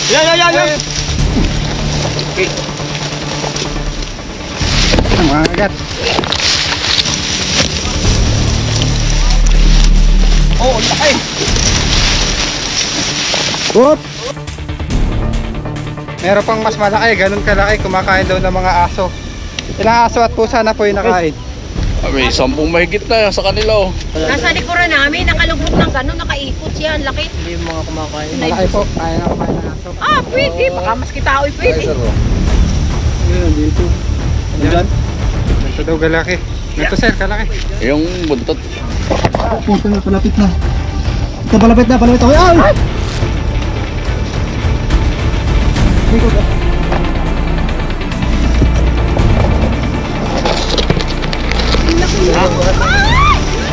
Yan. Okay. Mga agat. Oh, laki. Whoop! Meron pang mas malaki, ganun kalaki, kumakain daw ng mga aso. Ilang aso at pusa na po yung nakain? May 10 mahigit na sa kanila oh. Nasa likuran namin, nakalugmok ng gano'n, nakaikot yan, laki. Hindi yung mga kumakain. Malaki po, kaya na kumain ng aso. Ah, pwede, baka maski tao'y pwede. Yun, dito. Diyan? Ito daw galaki. Ito sir, kalaki. Yung buntot. Punto na, palapit na. Ito, palapit na. Ay!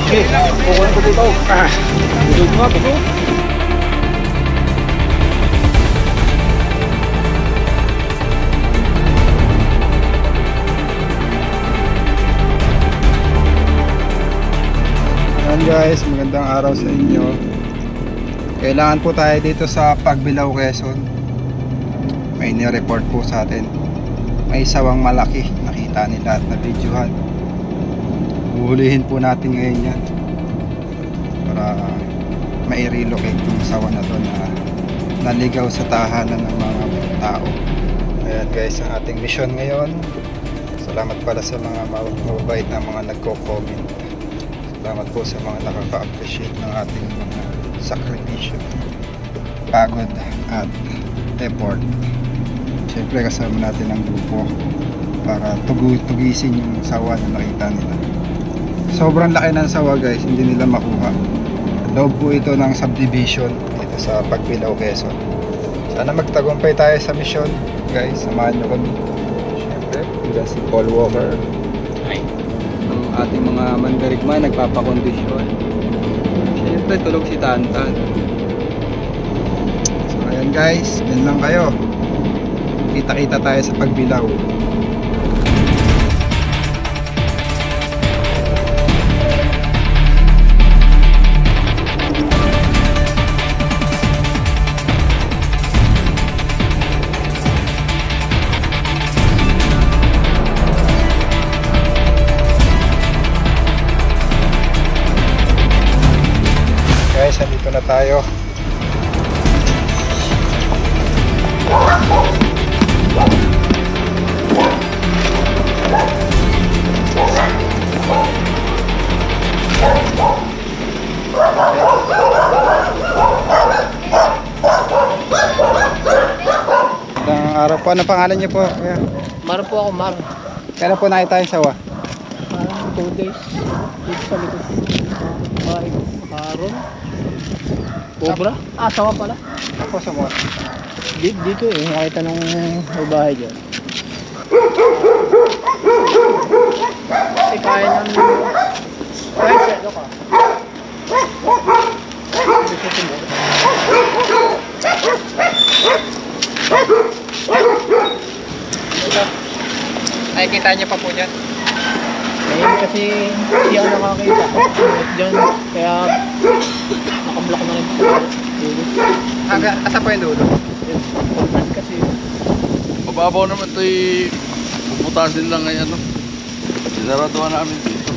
Okay, kukuha ko dito. Dito nga, dito. Ayan guys, magandang araw sa inyo. Kailangan po tayo dito sa Pagbilao, Quezon. May ni-report po sa atin. May sawang malaki. Nakita nila at na-videohan. Uhulihin po natin ngayon yan para mai-relocate yung sawa na to na naligaw sa tahanan ng mga tao. Ayan guys, ang ating mission ngayon. Salamat pala sa mga mababait na mga nagko-comment. Salamat po sa mga nakaka-appreciate ng ating mga sakripisyo, pagod at effort. Siyempre kasama natin ang grupo para tugisin yung sawa na nakita nila. Sobrang laki ng sawa guys, hindi nila makuha. Loob po ito ng subdivision dito sa Pagbilao, Quezon. Sana magtagumpay tayo sa mission guys, samahan nyo kami. Siyempre, bilang si Paul Walker, ang ating mga mandarigma nagpapakondisyon. Siyempre, tulog si Tantan. So ayan guys, yun lang kayo. Kita-kita tayo sa Pagbilao. Guys, andito na tayo. Magandang araw po. Anong pangalan niyo po? Kuya? Mar po ako, Mar. Kailan po nakita yung sawa? Parang 2 days. Dito sa likod. Bahay ko. Aaron. Cobra. Ah, sawa pala. Ako sa mga. Dito eh. Nakita nung bahay dyan. Kasi kaya ng... Kaya sa ito ka. Ay, kita niyo pa po dyan. Ngayon kasi hindi ako nakakita. Diyan, kaya nakablock na rin. Asa po yung dulo? Kasi Mababaw naman ito puputasin lang ngayon ano. Sinaratuhan namin dito.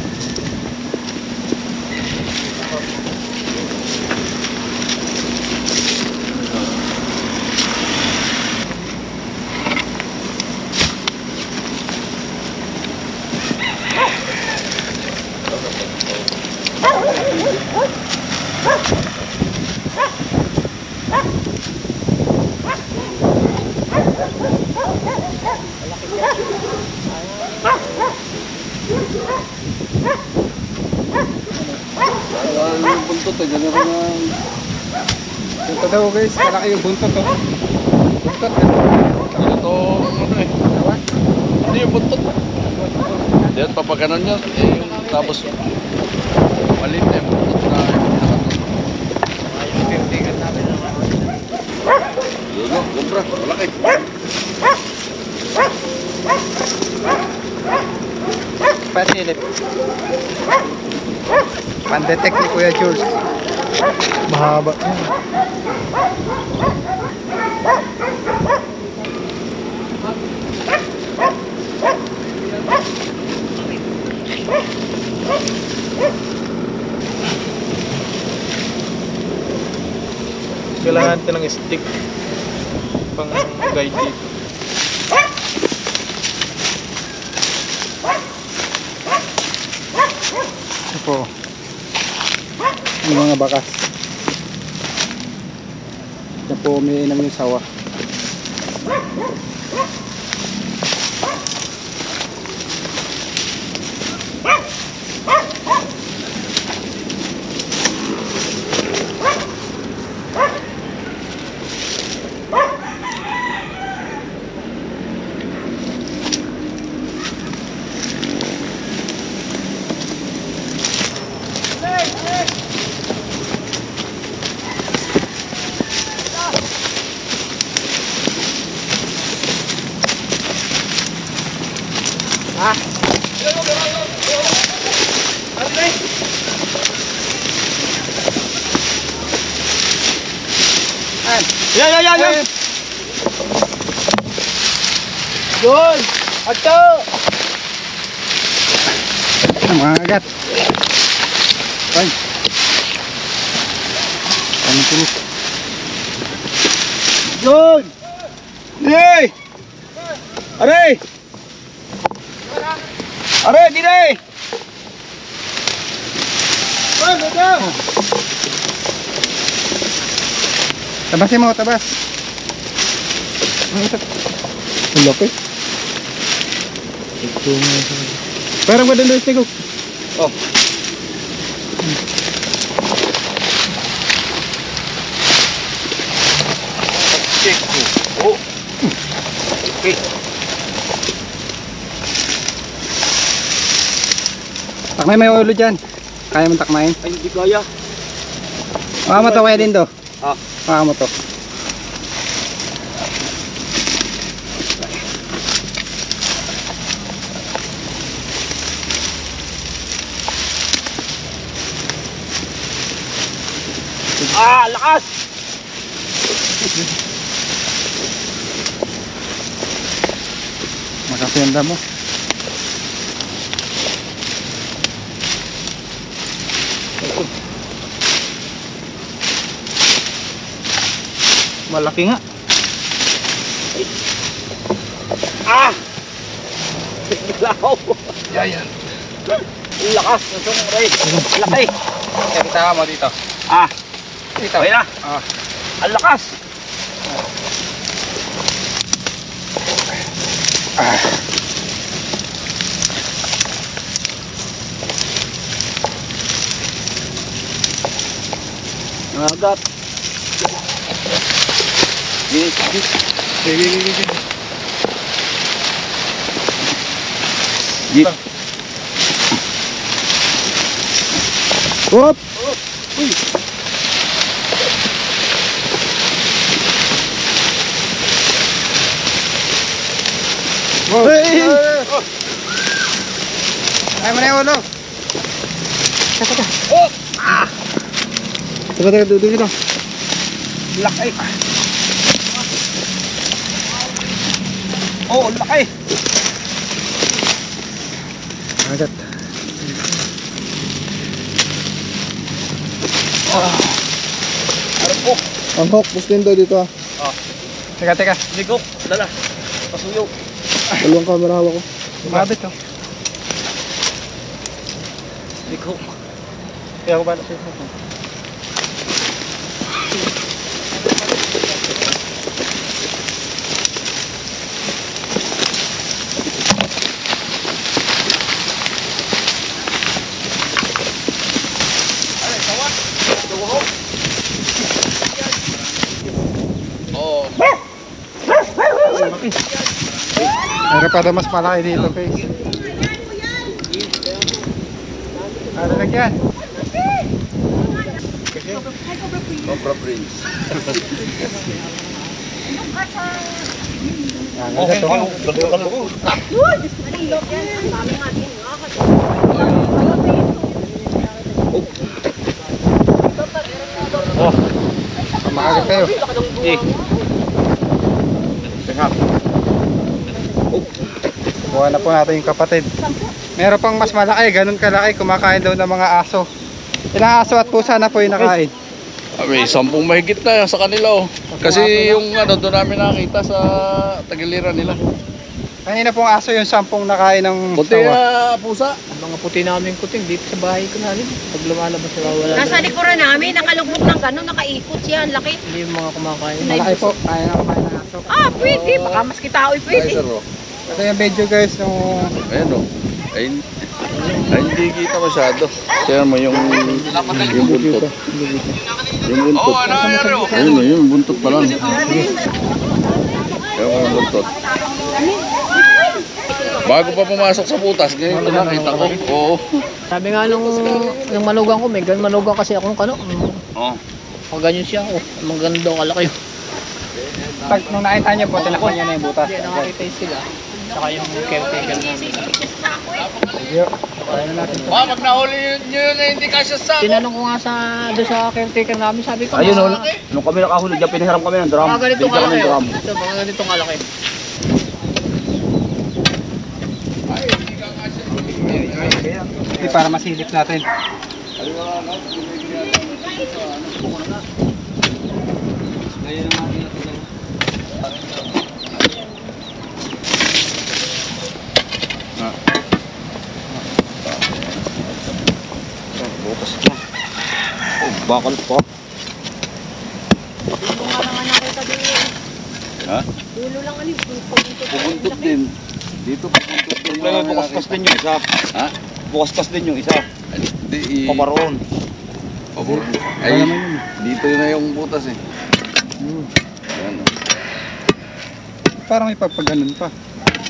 Yung buntot eh, gano'n rin ang... Ito daw guys, malaki yung buntot to. Buntot eh. Ito, ano eh. Hindi yung buntot. Diyan, papaganon yun. Eh, yung tapos, malit eh, buntot na yun o, gumbra, malaki. Pasilip. Pandetect ni Kuya Jules. Mahaba. Kailangan ka ng stick pang guide dito. Ito po. Yung mga bakas. Ito po umiinom yung sawa. Yan! Yun! Ato! Mga agat. Ay. Ano po? Yun! Hey! Aray! Aray, dinay! Tabasin mo, tabas. Ang laki. Parang madanda yung ko. Oh. Check. Oh. Okay. Takmay may ulo dyan. Kaya mong takmayin. Ay, hindi kaya. Baka mo to kaya din do. Ah. Baka mo to. Ah, lakas! Makasenda mo. Malaki nga. Ah! Lakas! Yan. Lakas! Laki! Kita mo dito. Ah! Dito. Okay na! Ah. Ang lakas! Nagat. Git. Hop. Uy! Hey! Ay mo na yung ulo. Oh! Teka, dudugin ito. Laki! Oh, laki! Agad. Arap ko! Ang hook, bustin daw dito ah. Ah. Teka. Ligok! Dala! Pasuyo! Dalawang camera hawak ko. Mabit oh. Ligok! Kaya ako ba na siya? Meron pa daw mas malaki dito, face. Ano na yan? Cobra Prince. Okay, ganda ko. Oh, Makagat kayo. eh. Tingnan. Buha na po natin yung kapatid. Meron pang mas malaki, ganun kalaki, kumakain daw ng mga aso. Ilang aso at pusa na po yung nakain. May 10 mahigit na sa kanila oh. Kasi yung ano doon namin nakita sa tagiliran nila. Kanina pong aso yung 10 nakain ng Puti sawa. na pusa. Mga puti namin kuting dito sa bahay ko namin. Pag lumalabas sila wala. Nasa likuran namin, nakalugmok ng gano'n, nakaikot siya, ang laki. Hindi yung mga kumakain. Malaki po. Kaya na kumain ng aso. Ah, pwede. Baka mas kitaoy Ay, pwede. sir oh. Ito yung video guys nung Ayun oh. Ay, hindi kita masyado. Kaya mo yung buntot. Yung buntot. Ayun oh, yung buntot pa lang. Kaya yung buntot. Bago pa pumasok sa butas, ganito nakita ko. Oo. Sabi nga nung manugang ko, may manugang kasi akong kano. Oo. Pag ganyan siya, oh, maganda daw kalaki yun. pag nung nakita niyo po, tinakpan niya na yung butas. Hindi, nakakita yun sila. Saka yung caretaker namin. Video. Kaya na natin po. Pag nahuli nyo yun na hindi kasya sa... Tinanong ko nga doon sa caretaker namin, sabi ko, Ayun, nung kami nakahuli dyan, pinahiram kami ng drum. mga ganitong Binigyan kami kalaki. ng drum. Ito, mga ganitong kalaki. Hindi, para masilip natin. Bukas na. Oh, bakal pa. Dulo nga naman nakita din yun. Ha? Dulo lang alin. Pupuntot din. Dito pupuntot din. May bukas-kas din yung isa. Ha? Bukas-kas din yung isa. Hindi. Paparoon. Pabor. Ay, dito na yung butas eh. Ayan. Parang may pagpaganon pa.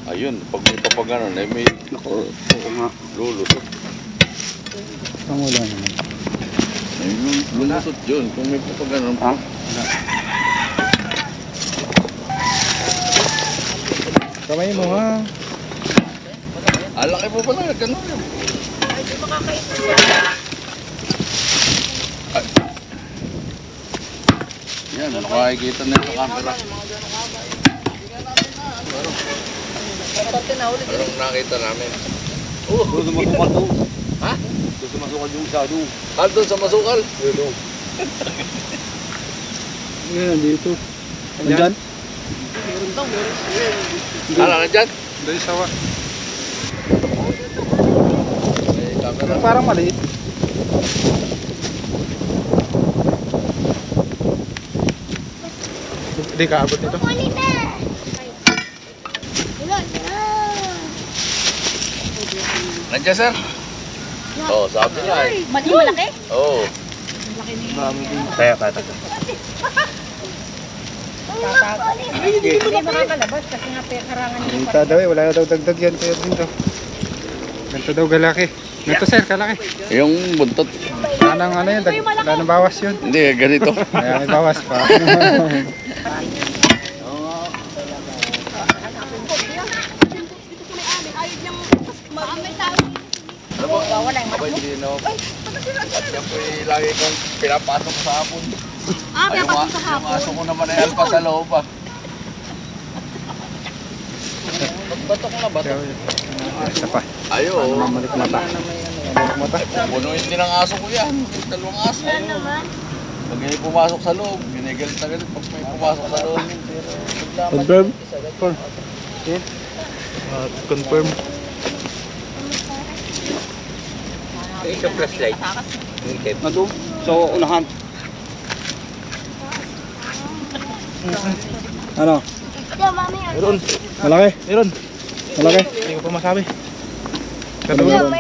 Ayun, pag may papaganon, eh may Naku, oo nga. lulusot. Ang wala naman. May lulusot yun. Kung may papaganon. Ha? Kamay mo ha. Alaki po pala, ganun yun. Ay, di makakaikot siya. Yan, nakakikita na sa camera. Anong nakita namin? Doon sa masukal doon. Ha? Doon sa masukal yung isa doon. Doon sa masukal? Yan, dito. Andyan? Ano na dyan? Doon sawa. May camera. Parang maliit. Hindi ka abot nito. Nandiyan, sir? Oo, sabi nga eh. Malaki? Oo. Kaya. Hindi makakalabas kasi nga karangan niya. Kita daw eh, wala daw dagdag yan. Kaya dito. Ganito daw galaki. Ganito sir, kalaki. Yung buntot. Wala nang ano yun, wala nang bawas yun. Hindi, ganito. Kaya may bawas pa. Ano po? Abay, hindi na ako. At yan po lagi kong pinapasok sa hapon. Ah, Ay, pinapasok sa yung hapon. aso ko naman ay alpa sa loob ah. Batok na batok. Isa pa. Ayo. Mamalik mata. Mamalik mata. Punuin din ang aso ko yan. Dalawang aso. Pag may pumasok sa loob, ginigalit na galit pag may pumasok sa loob. Confirm? Confirm. Isang flashlight. Na doon. So, unahan. Ano? Meron. Malaki? Meron. Malaki? Hindi ko pa masabi. Kadulog.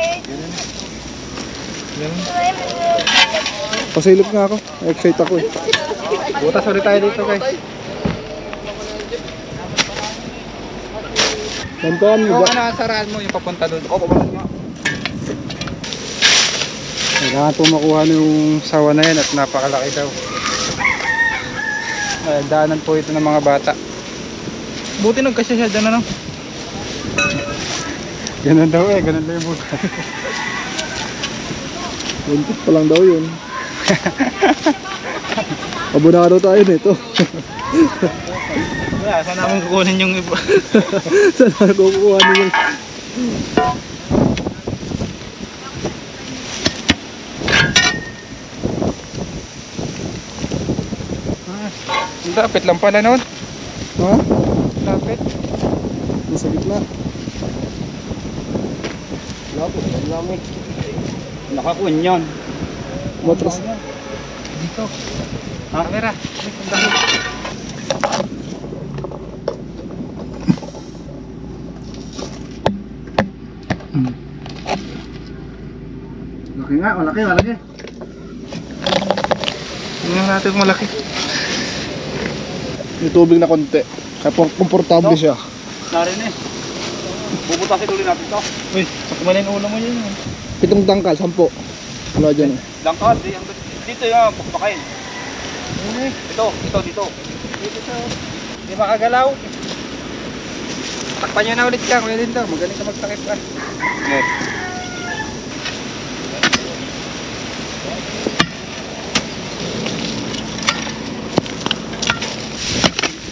Pasilip nga ako. Excite ako eh. Butas ulit tayo dito guys. Tantuan mo ba? Ano saraan mo yung papunta doon? Ako, kumakas nga. Kailangan po makuha yung sawa na yan at napakalaki daw. Daanan po ito ng mga bata. Buti nagkasya siya dyan ano? Ganun daw eh, ganun daw yung butas. Buntot pa lang daw yun. Abunado tayo nito. Wala, saan namin kukunin yung iba? Saan na kukuha niyo yung... Lapit lang pala nun. Ha? Lapit. Nasa gitna. Lapit, ang lamig. Nakakunyon. Matras. Dito. Camera. Laki nga, malaki, malaki. Tingnan natin kung malaki. May tubig na konti. Kaya komportable siya. Narin eh. Bubutasin ulit natin to. Uy, sakumalin ulo mo yun. 7 tangkal, 10. Wala dyan eh. Langkad, dito yung pakain. Dito. Dito sa... Di makagalaw. Takpan nyo na ulit ka, Kuya Lindo. Magaling ka magtakip ka. Yes.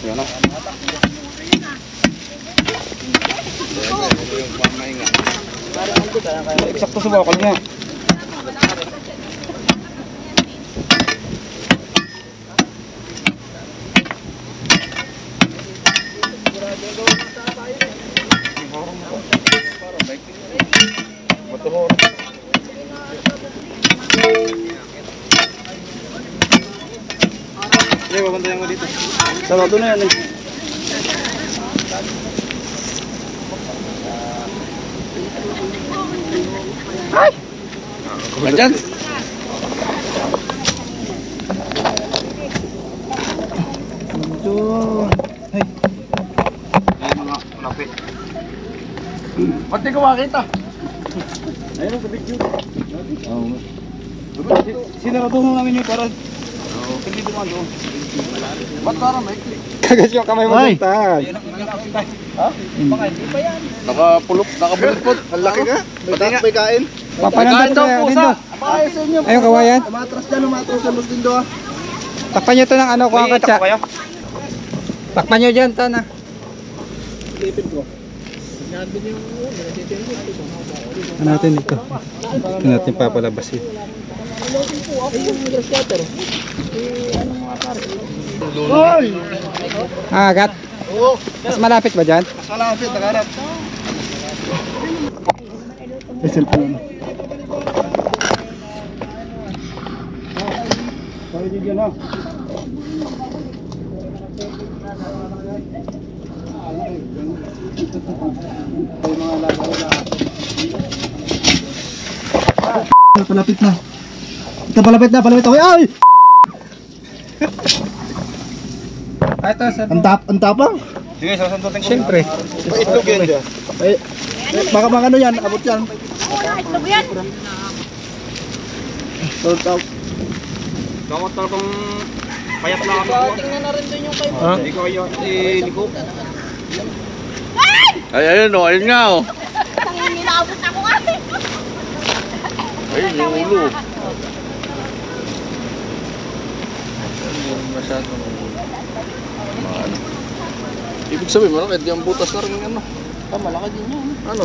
Yan na. Eksakto sa bakal niya. Sige, babantayan ko dito. Sarado na yan eh. Nandyan? Doon. Ay. Ayun mga lapit. Ba't di ko makita? Ayun ang video. Sinaraduhan namin yung para hindi dumaan doon. Ba't parang may click? Kagas yung kamay mo Ay. bintay. Ha? Baka hindi pa yan. Nakapulok, nakabulipot. Ang laki nga. May kain. Papanandot ko Kuya Lindo. Ay, sa inyo. Ayun, kawayan. Umatras dyan, umatras dyan, Mas Lindo ah. Takpan nyo to ng ano, kuha ka tsa. Takpan nyo dyan, to na. Ano natin dito? Ito natin papalabasin. Ah, agat. Mas malapit ba dyan? Mas malapit, nakarap. May cellphone. Sorry dito na. Palapit na. Ito, palapit na. Ay! Ito, sa... Ang tapang. Sige, sasandutin ko. Siyempre. Itlog yan dyan. Ay, baka mga ano yan, abot yan. Itlog yan. Sort out. Dapat talagang payat na ako. Tingnan na rin doon yung kay... Ha? Hindi ko ayaw si Nico. Ay, ayun o, ayun nga o. Nilabot ako nga. Ayun yung ulo. Masyadong... Ano. Ibig sabihin, malaki. Di ang butas na rin ano. Malaki din yan. Ano?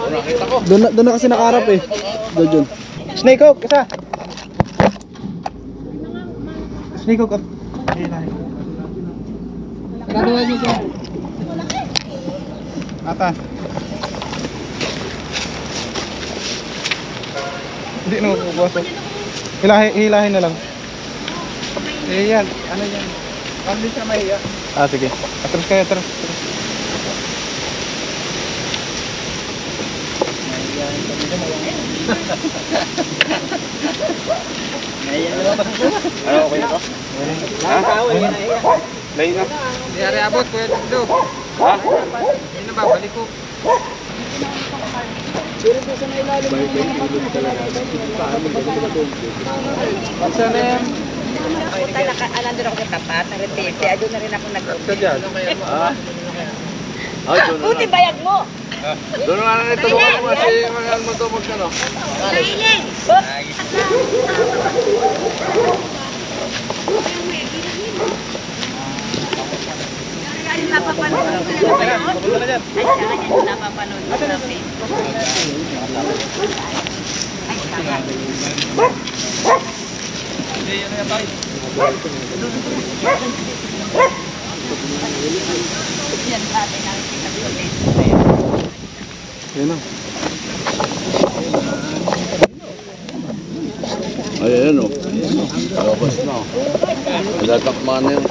Nakita ko. Doon na kasi nakaharap eh. Doon. Snake hook, isa. Snake hook up. Karaduhan nyo siya. Ata. Hindi na magpapasok. Hilahin na lang. Eh yan, ano yan? Hindi siya mahiya. Ah, sige. Atras kayo, atras. Ano, okay na to? Ha? Lay na. Diyari abot, Kuya Lindo. Ha? Hindi na ba, balik ko. Basta na yan. Punta na ka, alandor ako sa tapat, ng retete. Ay, doon na rin ako Ka dyan. Ah? Ay, doon na Buti lang. bayag mo. Doon na lang ito. Baka mo kasi mga mo ito magkano. Kailin. Ay, napapanood ko talaga ba yun? Ay, sa kanya yung napapanood ko sa Facebook. Ay, sa kanya. Yan dati nakikita ko ulit. Yun o. Ayan o. Labas na. Nagtatakman na yun.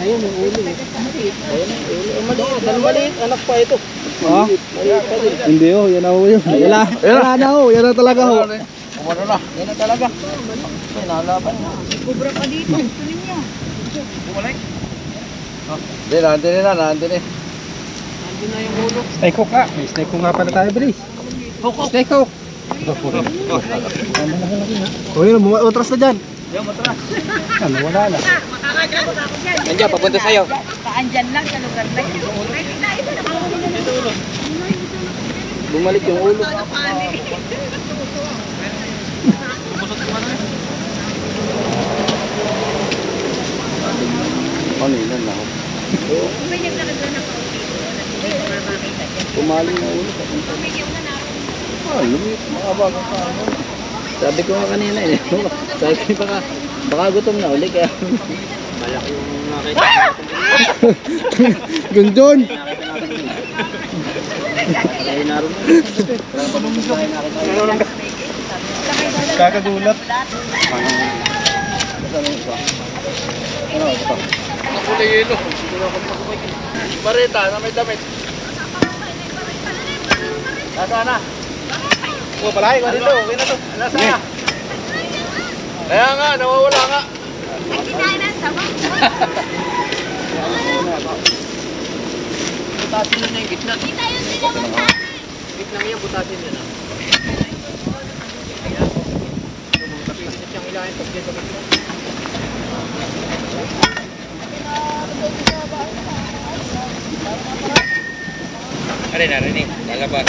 Ayun, yung ulo. Ayun, yung ulo. Maliit, maliit. Anak pa ito. Ha? Maliit pa din. Hindi o, yan o yun. Wala na o, yan na talaga o. Kumano na. Yan na talaga. Ay, nalaban na. Kubra pa dito. Gusto ninyo. Hindi, nandun na, nandun eh. Nandun na yung ulo. Snake hook nga. May snake hook nga pala tayo, Brice. Snake hook. O yun, umatras na dyan. Ano, wala na. Makakagabot ako dyan. Nandiyan, papunta sa'yo. Kaandyan lang sa lugar na yun. Bumalik yung ulo. Ano yun na ako. May naglalagay na paulit. Hindi ko na makita dyan. Tumali na ulo. Tumigil na namin. Ah, lumit. Makabaga ka. Sabi ko nga kanina eh. Sabi ko baka gutom na uli kaya. Malaki yung nakita natin. Gundon. Kaya naroon na. Kakagulat. Ang kulay yelo. Bareta na may damit. Nasaan na? O, palagi ko dito. Okay na to. Nasaan na? Kaya nga, nawawala nga. Ay, kinain na sa mga. Butasin na yung gitna. Kita yun sila mo. Gitna ngayon, butasin na. Tapitin na siyang ilahin pag dyan sa gitna. Arin na, rin eh. Lalabas.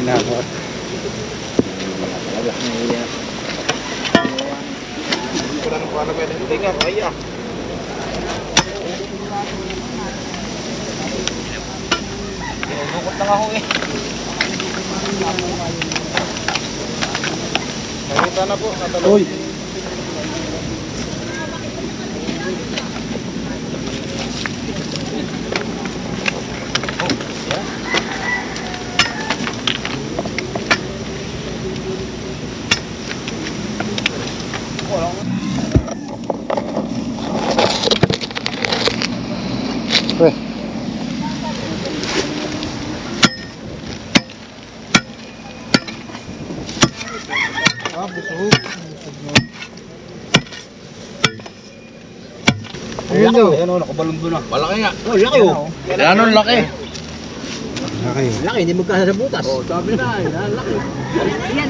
Inabot. Bukot lang ako eh. Nakita na po. Uy. Ayun daw. Ayan o, nakabalon doon na. Malaki nga. Oh, laki oh. Yan ang laki. Okay. Laki, hindi magkasa sa butas. Oh, sabi na, yan laki.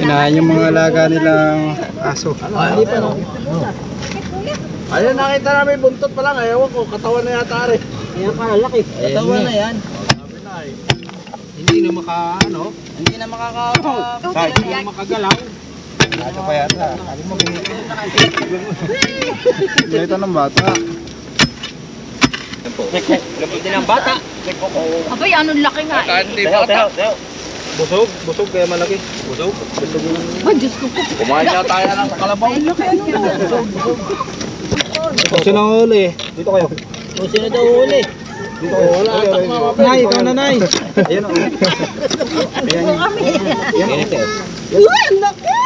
Inahan yung mga alaga nilang aso. Hindi pa no. Ayun, nakita namin buntot pa lang. Ewan ko, katawan na yata rin. Kaya pala laki. Katawan na yan. Sabi na eh. Hindi na hindi na hindi na makagalaw. Aso pa yata. Sabi mo, ito ng bata. Gabit din ang bata. Abay, anong laki nga eh. Kanti bata. Busog. Busog kaya malaki. Busog. Ay, Diyos ko po. Kumain na tayo ng kalabaw. Kung sino ang huli? Dito kayo. Kung sino daw huli? Dito kayo. Wala, atak na mga Nay, ikaw na nay. Ayan o. Ayan o. Uy, ang laki!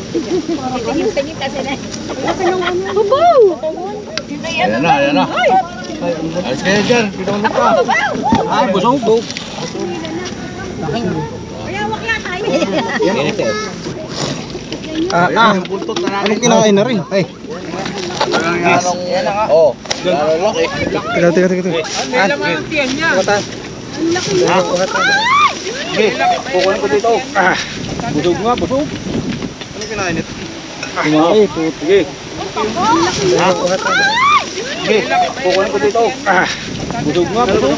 Tingin-tingin kasi na. Babaw! Ayan na, ayan na. Alis kayo dyan. Pinulog ka. Ay, busog. Mayawak yan tayo. Yung buntot na namin. Anong kinain na rin? Ay. Yan na nga. Oo. Yan ang laki. Teka. May laman ang tiyan niya. Kukunin ko dito. Busog nga, busog. Anong kinain ito? Kumain. Sige. Sige. Kukunin ko dito. Busog nga, busog.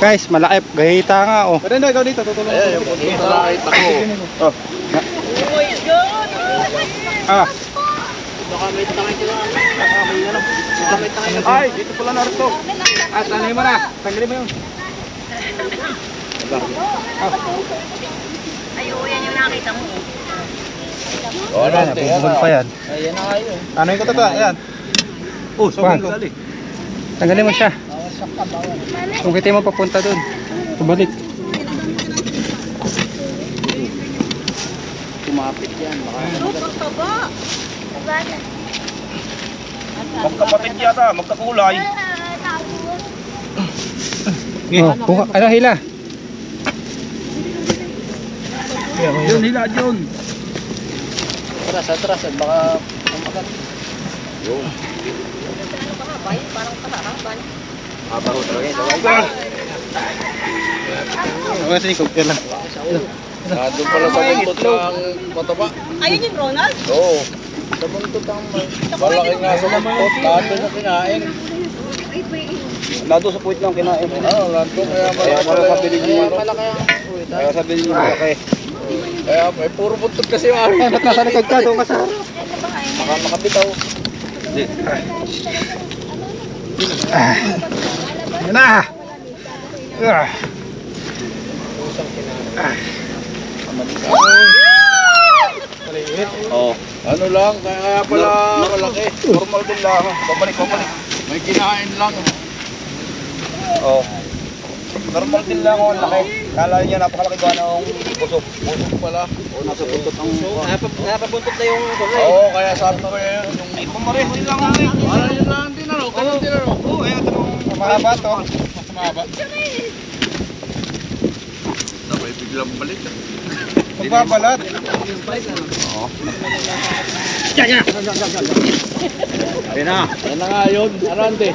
Guys, malaki. Gahita nga oh. Pwede na, ikaw dito. Tutulong. Ayan, yung buntot na nakita ko. Oh. Ah, Ay, dito pala na rin to. Ah, tanay mo na. Tanggalin mo yun. Ay, oo, yan yung nakita mo. O, ano, bubog pa yan. Ayan na kayo. Ano yung katoto? Ayan. Oh, sobrang Juan. gali. Tanggalin mo siya. Kung kita mo papunta dun. Pabalik. Kumapit yan. Baka Magkapatid yata, magkakulay. Oh, buka. Ano, hila? Yun, hila yun. atras. Baka umagat. Mabaho talaga yun. Ano sa ikog? Yan lang. Doon pala sa buntot ng mataba. Ayun yung Ronald? Oo. Sa buntot ang Malaki nga sa buntot. Lahat doon yung kinain. Lado sa puwit lang kinain. Oo, lahat doon. Kaya Kaya malaki para pala pabili yung... niyo. malaki ang puwit. Kaya sabi niyo malaki. Kaya puro buntot kasi yung Eh, ba't nasa likod ka? Doon ka sa harap. Baka makabitaw. Yan na! Oo. Ano lang, kaya pala malaki. Normal din lang. Pabalik. May kinain lang. Oh. Normal din lang ang laki. Kala niya napakalaki ba ng busok. Busog pala. Nasa buntot ang... Napabuntot na yung kulay. Oo, kaya sabi ko yun. Ay, pumareho din lang ang rin. Parang yun lang din ano. Ganun din ano. Oo, ayan ito nung mahaba to. Mahaba. Sabay biglang balik. Magbabalat. Ayun na. Ayun na nga yun. Ano ante?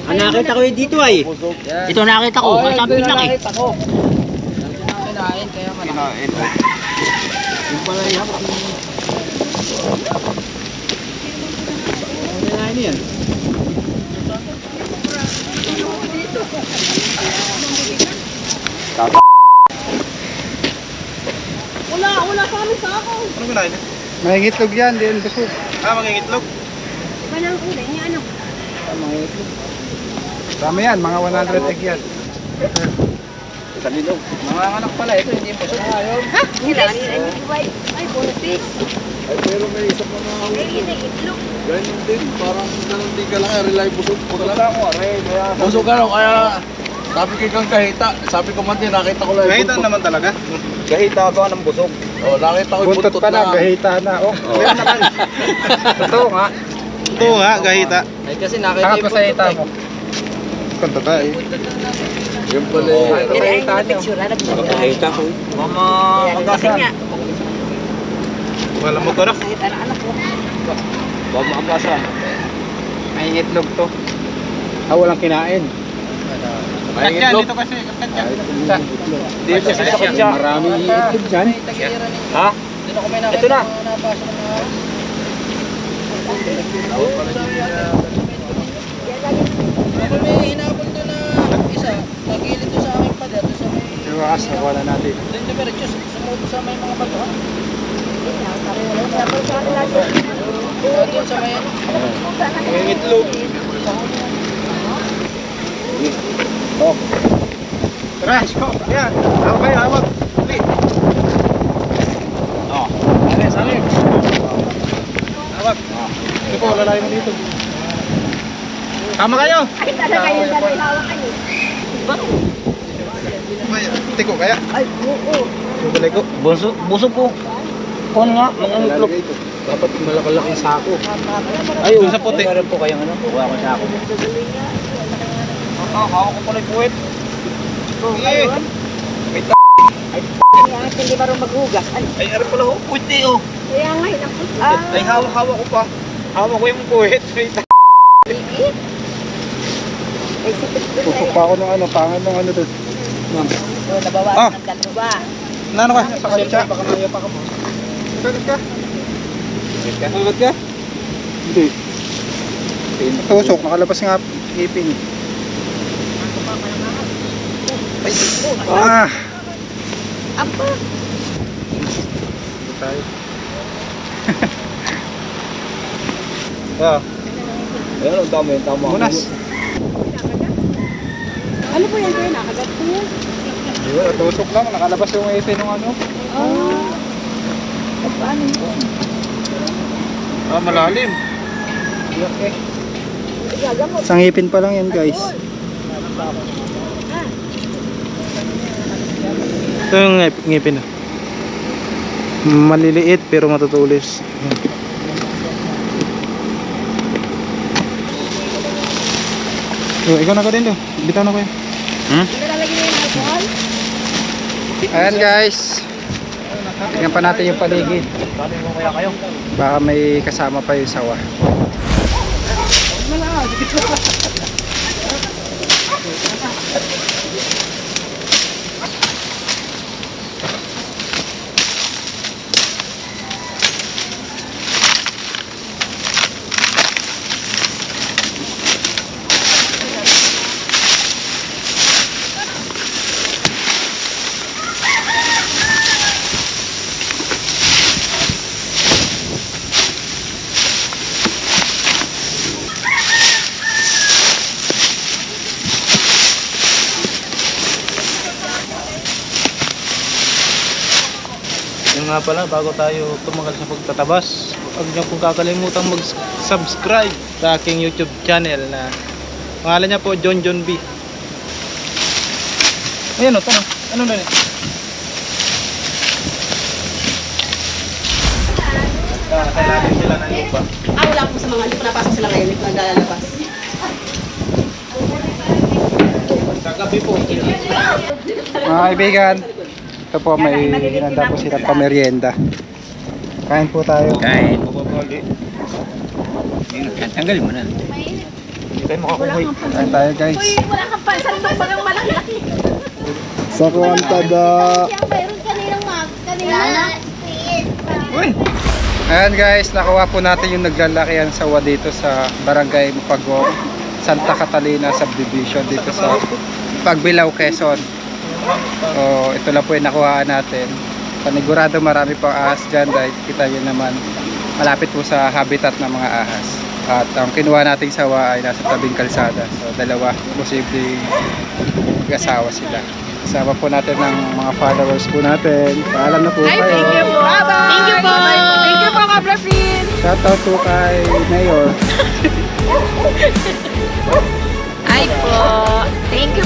Nakita ko yun dito ay. Busog. Ito nakita ko. Ay, Sabi ito laki. nakita ko. Kinain kaya malaki. Kinain. Yung pala yan. Kinain yan. Wala sa amin sa ako. Ano kinain? May itlog yan, din busog. Ah, mangingitlog. Iba ng kulay niya, ano? Dami yan, mga 100 egg yan. Sa lilo. Mga anak pala ito. Hindi po sa ayaw. Ha? Ay, buntis. Ay, pero may isa pa na. Ay, yun ang itlog. Ganyan din. Parang ganun din ka lang. Rely busog. Wala mo, aray. Kaya... Busog ano. Kaya sabi ko kang kahita. Sabi ko man din. Nakita ko lang yung Gahita buntot. naman talaga. Gahita ba ng busog? Oo, nakita ko yung Buntot buntot pa na, na. gahita na. Oh, meron naman. Totoo nga. Ito nga, gahita. Ay kasi nakita Saka yung pa sa ita buntot mo. Kanta tayo. Yung pala Oo. eh. Pero ay, na-picture, Gahita ko. Mama, Kasi nga, Wala mo ko na. sakit ang anak ko. Huwag makapasa. May itlog to. Walang kinain. May itlog. kasi. Dito sa sakya. Marami itlog dyan. Ha? Dito ko may nakita. Ito na. Napasok na ako. Ako may hinabol doon na isa. Nagilid doon sa aking pader. Doon sa may... Iwakas, nakuha na natin. Doon diretso. Sumuto sa may mga bato. Doon sa may ano. Mangingitlog. Oh. Tara, go. Yan. Hawak kayo, hawak. Dali. Oh. Sali. Hawak. Ito po, lalay mo dito. Tama kayo. Ay, talaga yung dalawakan eh. Tiko kaya? Ay, oo. Tutuloy ko. Busog ko. Kung nga, mangingitlog. Dapat malaki-laking sako. Ay, sa puti. Meron po kayong ano? Kuha ko sa ako. Hawak ko pala yung puwit. Ayun. Kaya hindi ba rin maghugas? Ay, ari pala ho. Puwit eh, oh. Kaya nga, hinapos. Ay, hawak ko pa. Hawak ko yung puwit. Liit. Ay, sipit ko Pusok pa ako ng ano, pangan ng ano doon. So, nabawasan ng dalawa. Nano ka? Pakasya. Baka maya pa ka mo. Sagot ka? Sagot ka? Hindi. Tusok, nakalabas nga ngipin. Ah! Apa? Tayo. Ayan, ang dami, tama. Munas. Ano po yan kayo? Nakagat po yan? Di ba, tusok lang. Nakalabas yung ipin ng ano. Oh. Paano yun? Malalim. Isang ipin pa lang yan, guys. Ito yung ngipin. Maliliit pero matutulis. Ikaw na ko din do. Bitaw na ko yan. Hindi lalagyan na yung alcohol? Ayan, guys. Tingnan pa natin yung paligid. Baka may kasama pa yung sawa. Yung nga pala, bago tayo tumagal sa pagtatabas, huwag niyo pong kakalimutan mag-subscribe sa aking YouTube channel na pangalan niya po John B. Ayan o, ito na. Ano na rin? Kailangan sila ng lupa. Wala po sa mga hindi ko napasok sila ngayon. Hindi ko naglalabas. Kagabi po. Mga kaibigan, ito po may hinanda po sila pamerienda. Kain po tayo. Kain. Tanggalin mo na. Hindi tayo makakumoy. Kain tayo, guys. Wala kang pansan itong bagang malaki-laki. Sa kuwantada. Mayroon kanina. Ayan, guys, nakuha po natin yung naglalakihan sawa dito sa Barangay Mapagong, Santa Catalina Subdivision dito sa Pagbilao, Quezon. So, ito lang po yung nakuhaan natin. Panigurado marami pang ahas dyan dahil kita nyo naman malapit po sa habitat ng mga ahas. At ang kinuha nating sawa ay nasa tabing kalsada. So, dalawa, posibleng mag-asawa sila. Kasama po natin ng mga followers po natin. Paalam na po kayo. Thank you po. Thank you po. Thank you po, Kablafin. Shoutout po kay Mayor. Ay po. Thank you